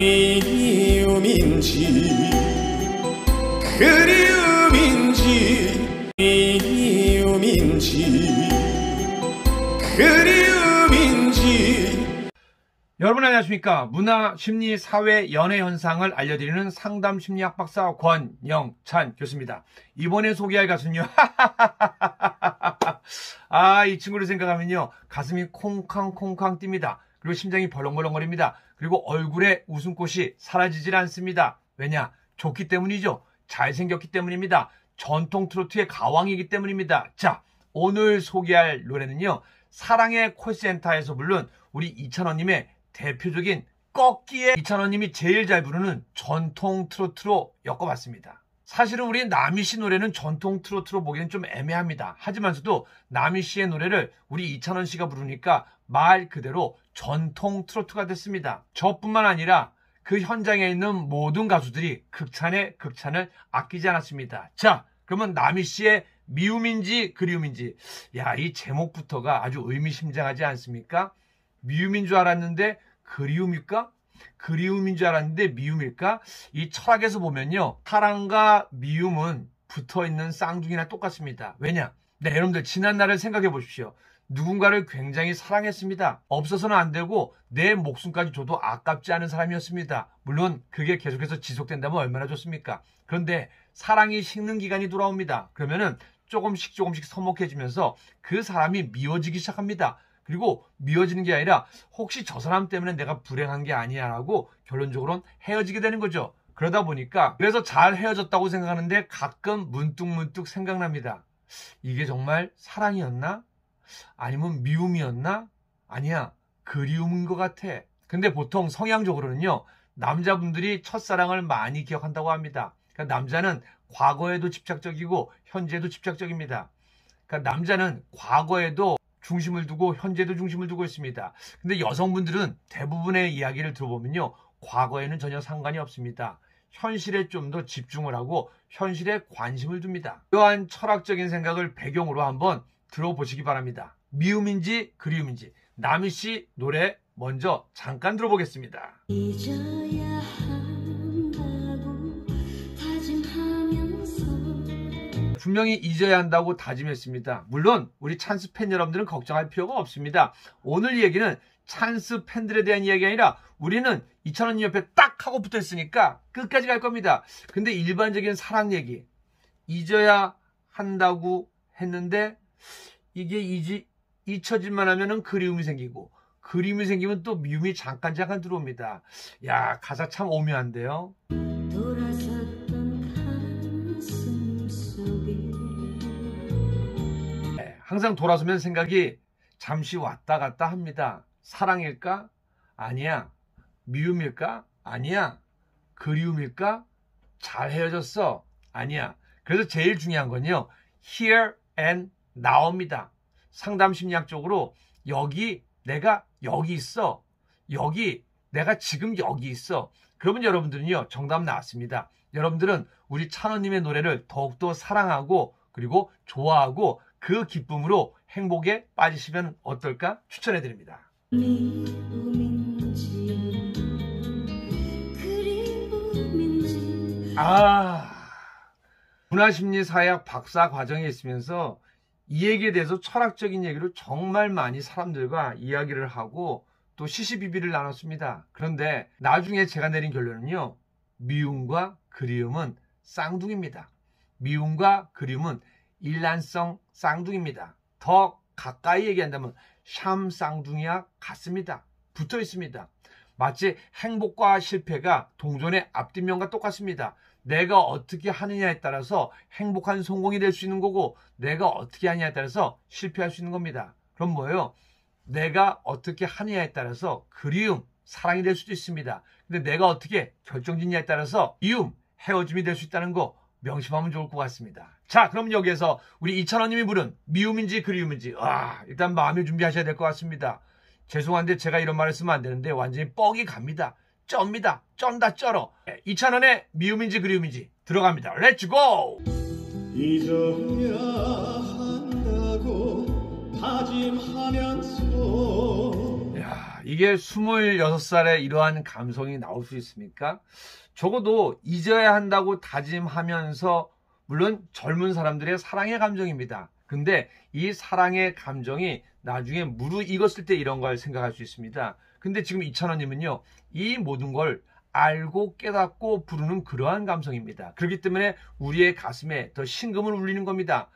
미움인지 그리움인지 미움인지 그리움인지. 여러분 안녕하십니까. 문화, 심리, 사회, 연애 현상을 알려드리는 상담 심리학 박사 권영찬 교수입니다. 이번에 소개할 가수는요. 이 친구를 생각하면요 가슴이 콩쾅콩쾅 뜁니다. 그리고 심장이 벌렁벌렁거립니다. 그리고 얼굴에 웃음꽃이 사라지질 않습니다. 왜냐? 좋기 때문이죠. 잘생겼기 때문입니다. 전통 트로트의 가왕이기 때문입니다. 자, 오늘 소개할 노래는요, 사랑의 콜센터에서 부른 우리 이찬원님의 대표적인 꺾기에 이찬원님이 제일 잘 부르는 전통 트로트로 엮어봤습니다. 사실은 우리 남희 씨 노래는 전통 트로트로 보기엔 좀 애매합니다. 하지만서도 남희 씨의 노래를 우리 이찬원 씨가 부르니까 말 그대로 전통 트로트가 됐습니다. 저뿐만 아니라 그 현장에 있는 모든 가수들이 극찬에 극찬을 아끼지 않았습니다. 자, 그러면 남희 씨의 미움인지 그리움인지, 야, 이 제목부터가 아주 의미심장하지 않습니까? 미움인 줄 알았는데 그리움일까? 그리움인 줄 알았는데 미움일까? 이 철학에서 보면요, 사랑과 미움은 붙어있는 쌍둥이나 똑같습니다. 왜냐? 네, 여러분들 지난 날을 생각해 보십시오. 누군가를 굉장히 사랑했습니다. 없어서는 안 되고 내 목숨까지 줘도 아깝지 않은 사람이었습니다. 물론 그게 계속해서 지속된다면 얼마나 좋습니까? 그런데 사랑이 식는 기간이 돌아옵니다. 그러면은 조금씩 서먹해지면서 그 사람이 미워지기 시작합니다. 그리고 미워지는 게 아니라 혹시 저 사람 때문에 내가 불행한 게 아니야 라고 결론적으로는 헤어지게 되는 거죠. 그러다 보니까 그래서 잘 헤어졌다고 생각하는데 가끔 문득문득 생각납니다. 이게 정말 사랑이었나? 아니면 미움이었나? 아니야, 그리움인 것 같아. 근데 보통 성향적으로는요, 남자분들이 첫사랑을 많이 기억한다고 합니다. 그러니까 남자는 과거에도 집착적이고 현재도 집착적입니다. 그러니까 남자는 과거에도 중심을 두고 현재도 중심을 두고 있습니다. 근데 여성분들은 대부분의 이야기를 들어보면요, 과거에는 전혀 상관이 없습니다. 현실에 좀 더 집중을 하고 현실에 관심을 둡니다. 이러한 철학적인 생각을 배경으로 한번 들어보시기 바랍니다. 미움인지 그리움인지, 남희 씨 노래 먼저 잠깐 들어보겠습니다. 잊어야 한다고 다짐하면서. 분명히 잊어야 한다고 다짐했습니다. 물론 우리 찬스 팬 여러분들은 걱정할 필요가 없습니다. 오늘 얘기는 찬스 팬들에 대한 이야기 아니라 우리는 이찬원님 옆에 딱 하고 붙어 있으니까 끝까지 갈 겁니다. 근데 일반적인 사랑 얘기, 잊어야 한다고 했는데 이게 잊혀질만 하면은 그리움이 생기고, 그리움이 생기면 또 미움이 잠깐 들어옵니다. 야, 가사 참 오묘한데요. 돌아섰던 가슴 속에. 네, 항상 돌아서면 생각이 잠시 왔다 갔다 합니다. 사랑일까? 아니야. 미움일까? 아니야. 그리움일까? 잘 헤어졌어? 아니야. 그래서 제일 중요한 건요, here and now입니다. 상담 심리학적으로 여기, 내가 여기 있어. 여기, 내가 지금 여기 있어. 그러면 여러분들은요, 정답 나왔습니다. 여러분들은 우리 찬원님의 노래를 더욱더 사랑하고 그리고 좋아하고 그 기쁨으로 행복에 빠지시면 어떨까 추천해드립니다. 미움인지 그리움인지. 문화심리사회학 박사 과정에 있으면서 이 얘기에 대해서 철학적인 얘기를 정말 많이 사람들과 이야기를 하고 또 시시비비를 나눴습니다. 그런데 나중에 제가 내린 결론은요, 미움과 그리움은 쌍둥이입니다. 미움과 그리움은 일란성 쌍둥이입니다. 더 가까이 얘기한다면 샴 쌍둥이와 같습니다. 붙어 있습니다. 마치 행복과 실패가 동전의 앞뒷면과 똑같습니다. 내가 어떻게 하느냐에 따라서 행복한 성공이 될 수 있는 거고, 내가 어떻게 하느냐에 따라서 실패할 수 있는 겁니다. 그럼 뭐예요? 내가 어떻게 하느냐에 따라서 그리움, 사랑이 될 수도 있습니다. 근데 내가 어떻게 결정짓냐에 따라서 미움, 헤어짐이 될 수 있다는 거 명심하면 좋을 것 같습니다. 자, 그럼 여기에서 우리 이찬원님이 부른 미움인지 그리움인지, 일단 마음의 준비하셔야 될 것 같습니다. 죄송한데 제가 이런 말을 쓰면 안 되는데 완전히 뻑이 갑니다. 쩝니다. 쩐다 쩔어. 이찬원의 미움인지 그리움인지 들어갑니다. 렛츠 고! 잊어야 한다고 다짐하면서. 야, 이게 26살에 이러한 감성이 나올 수 있습니까? 적어도 잊어야 한다고 다짐하면서, 물론 젊은 사람들의 사랑의 감정입니다. 근데 이 사랑의 감정이 나중에 무르익었을 때 이런 걸 생각할 수 있습니다. 근데 지금 이찬원님은요, 이 모든 걸 알고 깨닫고 부르는 그러한 감성입니다. 그렇기 때문에 우리의 가슴에 더 심금을 울리는 겁니다.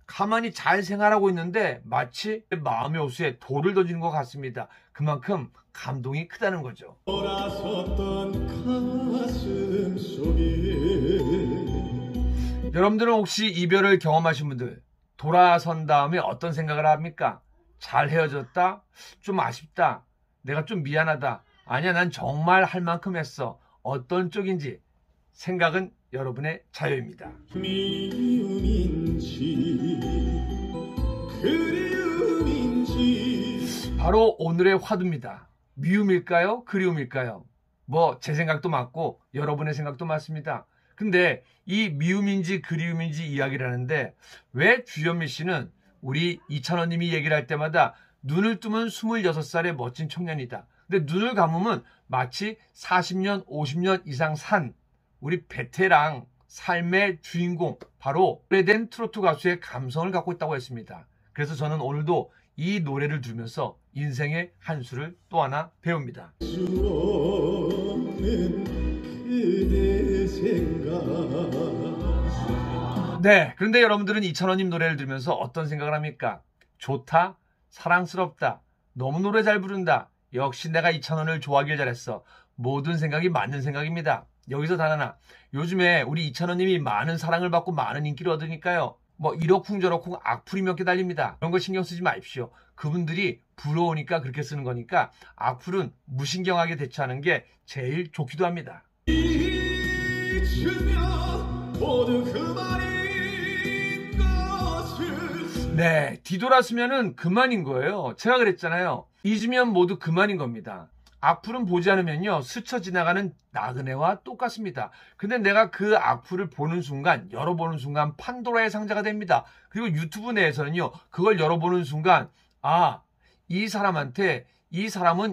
가만히 잘 생활하고 있는데 마치 마음의 호수에 돌을 던지는 것 같습니다. 그만큼 감동이 크다는 거죠. 돌아섰던 가슴 속에 여러분들은 혹시 이별을 경험하신 분들, 돌아선 다음에 어떤 생각을 합니까? 잘 헤어졌다? 좀 아쉽다? 내가 좀 미안하다? 아니야, 난 정말 할 만큼 했어. 어떤 쪽인지 생각은 여러분의 자유입니다. 미움인지 그리움인지 바로 오늘의 화두입니다. 미움일까요? 그리움일까요? 뭐 제 생각도 맞고 여러분의 생각도 맞습니다. 근데 이 미움인지 그리움인지 이야기를 하는데 왜 주현미 씨는 우리 이찬원님이 얘기를 할 때마다 눈을 뜨면 26살의 멋진 청년이다. 근데 눈을 감으면 마치 40년, 50년 이상 산 우리 베테랑 삶의 주인공, 바로 오래된 트로트 가수의 감성을 갖고 있다고 했습니다. 그래서 저는 오늘도 이 노래를 들으면서 인생의 한 수를 또 하나 배웁니다. 수 없는 그대 생각. 네, 그런데 여러분들은 이찬원님 노래를 들으면서 어떤 생각을 합니까? 좋다, 사랑스럽다, 너무 노래 잘 부른다, 역시 내가 이찬원을 좋아하길 잘했어. 모든 생각이 맞는 생각입니다. 여기서 단 하나, 요즘에 우리 이찬원님이 많은 사랑을 받고 많은 인기를 얻으니까요, 뭐 이러쿵저러쿵 악플이 몇 개 달립니다. 그런 거 신경 쓰지 마십시오. 그분들이 부러우니까 그렇게 쓰는 거니까 악플은 무신경하게 대처하는 게 제일 좋기도 합니다. 잊으면 모두 그만인 것을. 네, 뒤돌았으면 그만인 거예요. 제가 그랬잖아요. 잊으면 모두 그만인 겁니다. 악플은 보지 않으면요, 스쳐 지나가는 나그네와 똑같습니다. 근데 내가 그 악플을 보는 순간, 열어보는 순간 판도라의 상자가 됩니다. 그리고 유튜브 내에서는요, 그걸 열어보는 순간, 아, 이 사람은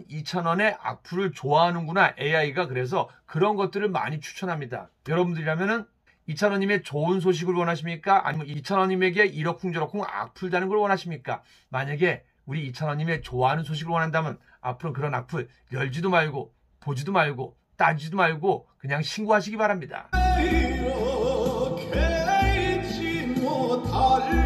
이찬원의 악플을 좋아하는구나, AI가. 그래서 그런 것들을 많이 추천합니다. 여러분들이라면은 이찬원님의 좋은 소식을 원하십니까? 아니면 이찬원님에게 이러쿵저러쿵 악플 다는 걸 원하십니까? 만약에 우리 이찬원님의 좋아하는 소식을 원한다면 앞으로 그런 악플 열지도 말고 보지도 말고 따지지도 말고 그냥 신고하시기 바랍니다. 이렇게 잊지 못할까.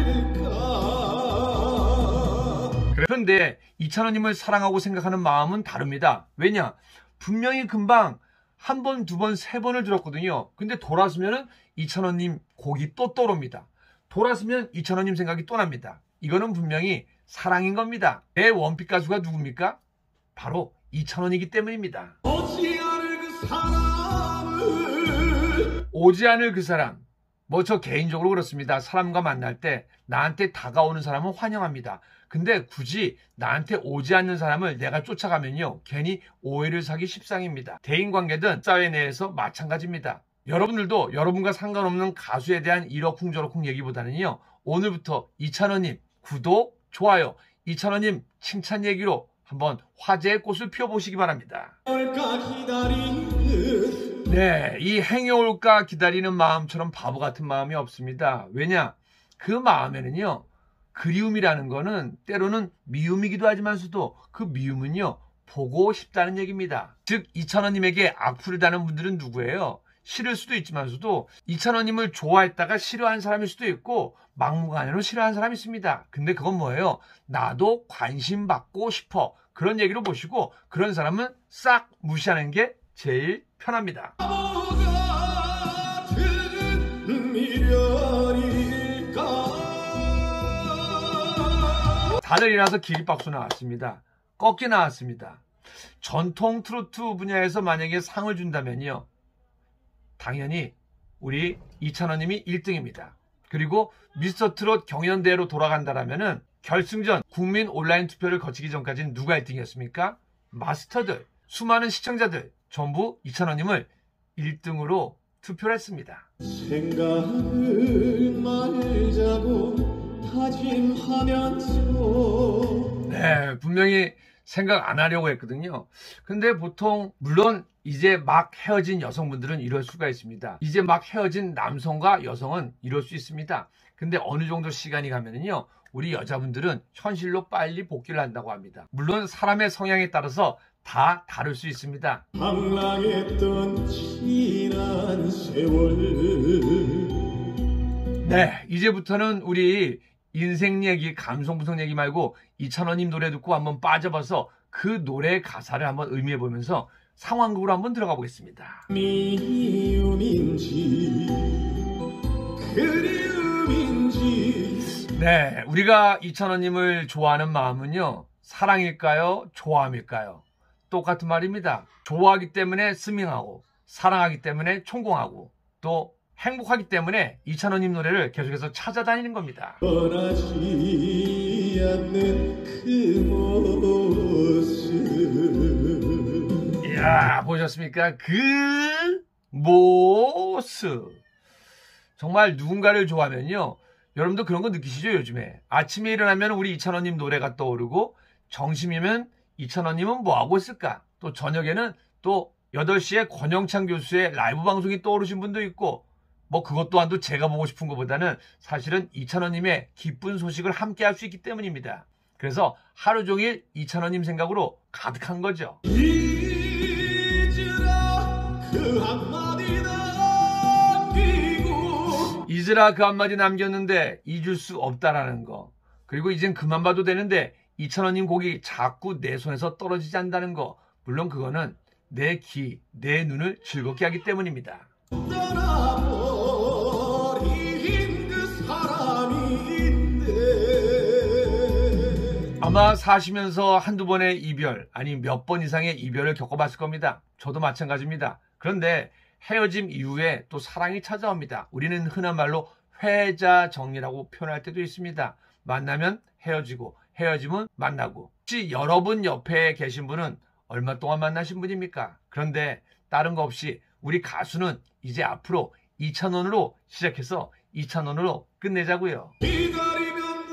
그런데 이찬원님을 사랑하고 생각하는 마음은 다릅니다. 왜냐? 분명히 금방 한 번, 두 번, 세 번을 들었거든요. 근데 돌아서면은 이찬원님 곡이 또 떠오릅니다. 돌아서면 이찬원님 생각이 또 납니다. 이거는 분명히 사랑인 겁니다. 내 원픽 가수가 누굽니까? 바로 이찬원이기 때문입니다. 오지 않을 그 사람을. 오지 않을 그 사람. 뭐 저 개인적으로 그렇습니다. 사람과 만날 때 나한테 다가오는 사람은 환영합니다. 근데 굳이 나한테 오지 않는 사람을 내가 쫓아가면요, 괜히 오해를 사기 십상입니다. 대인관계든 사회 내에서 마찬가지입니다. 여러분들도 여러분과 상관없는 가수에 대한 이러쿵저러쿵 얘기보다는요, 오늘부터 이찬원님 구독, 좋아요, 이찬원님 칭찬 얘기로 한번 화제의 꽃을 피워보시기 바랍니다. 올까 기다리는. 네, 이 행여 올까 기다리는 마음처럼 바보 같은 마음이 없습니다. 왜냐? 그 마음에는요, 그리움이라는 거는 때로는 미움이기도 하지만서도 그 미움은요, 보고 싶다는 얘기입니다. 즉 이찬원님에게 악플을 다는 분들은 누구예요? 싫을 수도 있지만서도 이찬원님을 좋아했다가 싫어하는 사람일 수도 있고 막무가내로 싫어하는 사람이 있습니다. 근데 그건 뭐예요? 나도 관심 받고 싶어, 그런 얘기로 보시고 그런 사람은 싹 무시하는 게 제일 편합니다. 다들 일어나서 기립박수 나왔습니다. 꺾기 나왔습니다. 전통 트로트 분야에서 만약에 상을 준다면요, 당연히 우리 이찬원님이 1등입니다. 그리고 미스터트롯 경연대회로 돌아간다라면은 결승전 국민 온라인 투표를 거치기 전까지는 누가 1등이었습니까? 마스터들, 수많은 시청자들 전부 이찬원님을 1등으로 투표를 했습니다. 생각을 말자고 다짐하면서. 네, 분명히 생각 안 하려고 했거든요. 근데 보통 물론 이제 막 헤어진 여성분들은 이럴 수가 있습니다. 이제 막 헤어진 남성과 여성은 이럴 수 있습니다. 근데 어느 정도 시간이 가면은요, 우리 여자분들은 현실로 빨리 복귀를 한다고 합니다. 물론 사람의 성향에 따라서 다 다를 수 있습니다. 방랑했던 지난 세월. 네, 이제부터는 우리 인생 얘기, 감성부성 얘기 말고 이찬원님 노래 듣고 한번 빠져봐서 그 노래 가사를 한번 의미해보면서 상황극으로 한번 들어가 보겠습니다. 미움인지 그리움인지. 네, 우리가 이찬원님을 좋아하는 마음은요, 사랑일까요? 좋아함일까요? 똑같은 말입니다. 좋아하기 때문에 스밍하고, 사랑하기 때문에 총공하고, 또 행복하기 때문에 이찬원님 노래를 계속해서 찾아다니는 겁니다. 떠나지 않는 그 모습. 이야, 보셨습니까? 그 모습. 정말 누군가를 좋아하면요, 여러분도 그런 거 느끼시죠? 요즘에 아침에 일어나면 우리 이찬원님 노래가 떠오르고, 점심이면 이찬원님은 뭐하고 있을까? 또 저녁에는 또 8시에 권영찬 교수의 라이브 방송이 떠오르신 분도 있고, 뭐 그것 또한도 제가 보고 싶은 것보다는 사실은 이찬원님의 기쁜 소식을 함께 할 수 있기 때문입니다. 그래서 하루 종일 이찬원님 생각으로 가득한 거죠. 잊으라 그 한마디 남기고. 잊으라 그 한마디 남겼는데 잊을 수 없다라는 거. 그리고 이젠 그만 봐도 되는데 이찬원님 곡이 자꾸 내 손에서 떨어지지 않는다는 거. 물론 그거는 내 귀, 내 눈을 즐겁게 하기 때문입니다. 떠나버린 그 사람인데. 아마 사시면서 한두 번의 이별, 아니 몇 번 이상의 이별을 겪어봤을 겁니다. 저도 마찬가지입니다. 그런데 헤어짐 이후에 또 사랑이 찾아옵니다. 우리는 흔한 말로 회자정리라고 표현할 때도 있습니다. 만나면 헤어지고, 헤어지면 만나고. 혹시 여러분 옆에 계신 분은 얼마 동안 만나신 분입니까? 그런데 다른 거 없이 우리 가수는 이제 앞으로 이찬원으로 시작해서 이찬원으로 끝내자고요. 기다리면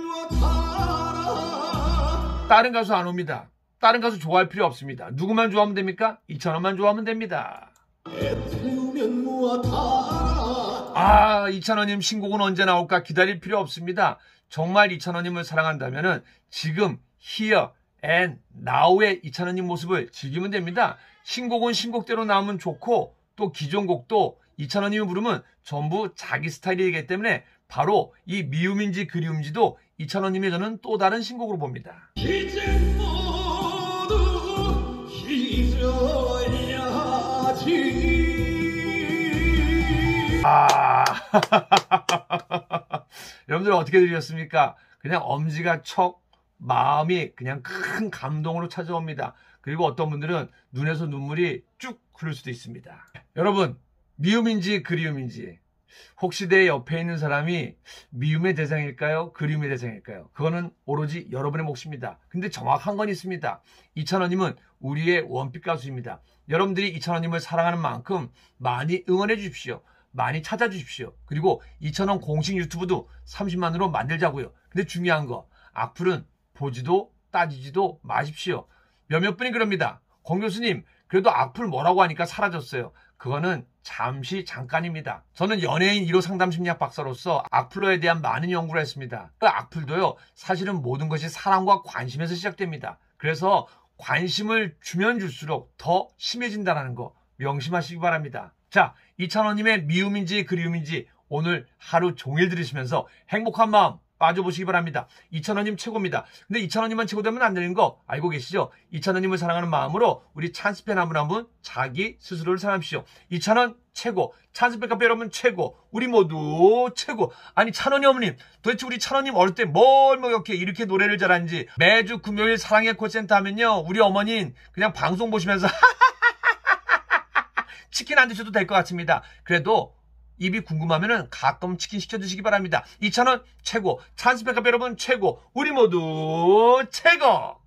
무엇하라. 다른 가수 안 옵니다. 다른 가수 좋아할 필요 없습니다. 누구만 좋아하면 됩니까? 이찬원만 좋아하면 됩니다. 애태우면 무엇하라. 아, 이찬원님 신곡은 언제 나올까 기다릴 필요 없습니다. 정말 이찬원님을 사랑한다면은 지금 here and now의 이찬원님 모습을 즐기면 됩니다. 신곡은 신곡대로 나오면 좋고, 또 기존 곡도 이찬원님이 부르면 전부 자기 스타일이기 때문에 바로 이 미움인지 그리움인지도 이찬원님의 저는 또 다른 신곡으로 봅니다. 이젠 모두 잊어야지. 여러분들 어떻게 들으셨습니까? 그냥 엄지가 척, 마음이 그냥 큰 감동으로 찾아옵니다. 그리고 어떤 분들은 눈에서 눈물이 쭉 흐를 수도 있습니다. 여러분, 미움인지 그리움인지, 혹시 내 옆에 있는 사람이 미움의 대상일까요? 그리움의 대상일까요? 그거는 오로지 여러분의 몫입니다. 근데 정확한 건 있습니다. 이찬원님은 우리의 원픽 가수입니다. 여러분들이 이찬원님을 사랑하는 만큼 많이 응원해 주십시오. 많이 찾아주십시오. 그리고 이찬원 공식 유튜브도 30만으로 만들자고요. 근데 중요한 거, 악플은 보지도 따지지도 마십시오. 몇몇 분이 그럽니다. 권 교수님, 그래도 악플 뭐라고 하니까 사라졌어요. 그거는 잠시 잠깐입니다. 저는 연예인 1호 상담심리학 박사로서 악플러에 대한 많은 연구를 했습니다. 그 악플도요, 사실은 모든 것이 사랑과 관심에서 시작됩니다. 그래서 관심을 주면 줄수록 더 심해진다는 거 명심하시기 바랍니다. 자, 이찬원님의 미움인지 그리움인지 오늘 하루 종일 들으시면서 행복한 마음 빠져보시기 바랍니다. 이찬원님 최고입니다. 근데 이찬원님만 최고되면 안 되는 거 알고 계시죠? 이찬원님을 사랑하는 마음으로 우리 찬스팬 한 분 자기 스스로를 사랑하십시오. 이찬원 최고, 찬스팬 카페 여러분 최고, 우리 모두 최고. 아니 찬원이 어머님, 도대체 우리 찬원님 어릴 때 뭘 먹였기에 이렇게 노래를 잘하는지. 매주 금요일 사랑의 콜센터 하면요, 우리 어머니는 그냥 방송 보시면서 치킨 안 드셔도 될 것 같습니다. 그래도 입이 궁금하면은 가끔 치킨 시켜 드시기 바랍니다. 이찬원 최고, 찬스팬 카페 여러분 최고, 우리 모두 최고.